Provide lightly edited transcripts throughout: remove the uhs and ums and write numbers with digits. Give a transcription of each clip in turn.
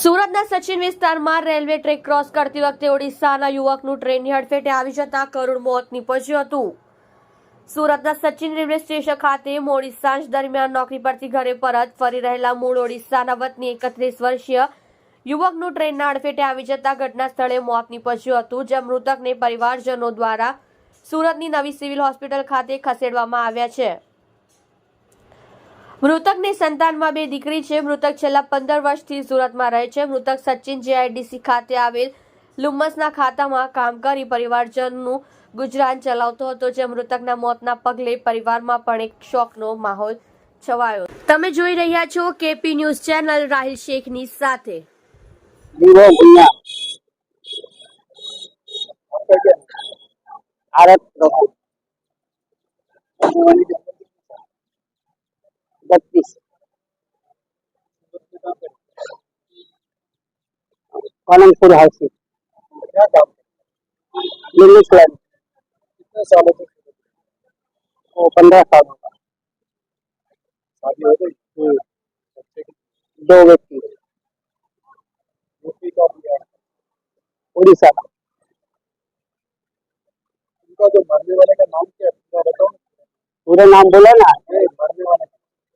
સુરતના સચિન વિસ્તારમાં railway track cross કરતી વખતે ઓડિશાના યુવકનું ટ્રેનની હડફેટે આવી જતા કરુણ મોત નીપજ્યું હતું। સુરતના સચિન રેલવે સ્ટેશન ખાતે મોડી સાંજ દરમિયાન નોકરી પરથી ઘરે પરત ફરી રહેલા મૂળ ઓડિશાના વતની 31 વર્ષીય યુવકનું ટ્રેનના હડફેટે આવી જતા ઘટના સ્થળે મોત નીપજ્યું હતું, જ્યાં મૃતકને પરિવારજનો દ્વારા સુરતની નવી સિવિલ હોસ્પિટલ ખાતે ખસેડવામાં આવ્યા છે। મૃતકની સંતાનમાં 2 દીકરી છે। મૃતક છેલ્લા 15 વર્ષથી સુરતમાં રહે છે। મૃતક સચિન જીઆઈડીસી ખાતે આવેલ લુમ્મસના ખાતામાં કામ કરી પરિવારજનનું ગુજરાન ચલાવતો હતો, જે મૃતકના મોતના પગલે પરિવારમાં પણ એક શોકનો માહોલ છવાયો। તમે જોઈ રહ્યા છો કેપી ન્યૂઝ ચેનલ રાહિલ શેખની સાથે। पालनपुर हाउसिंग। क्या काम इंग्लिश लाइन। कितने सालों से वो 15 साल होगा। शादी हो गई? बच्चे की 2 व्यक्ति यूपी का भी है। उड़ीसा का। उनका जो मरने वाले का नाम क्या है पूरा बताओ। पूरा नाम बोला ना। नहीं, मरने वाले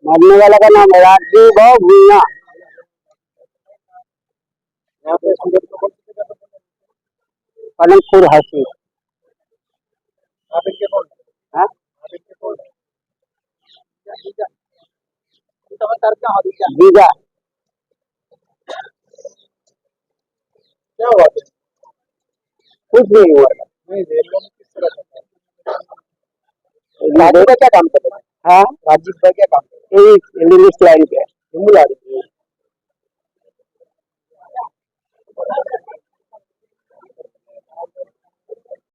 मरने वाला का नाम है राजीव भूया। यहाँ पे सूरत में कौन सी जगह पे? पालनपुर हाउसिंग। आप इनके कौन है? हाँ? आप इनके कौन है? जीजा जीजा मैं करता हूँ जीजा। जीजा। क्या हुआ था? कुछ नहीं हुआ। नहीं, रेलवे में किस तरह था? राजीव भाई क्या काम करते हैं? हाँ, राजीव भाई क्या काम करते इंग्लिश लाइन पे। हैं? जम्मू जा रही थी।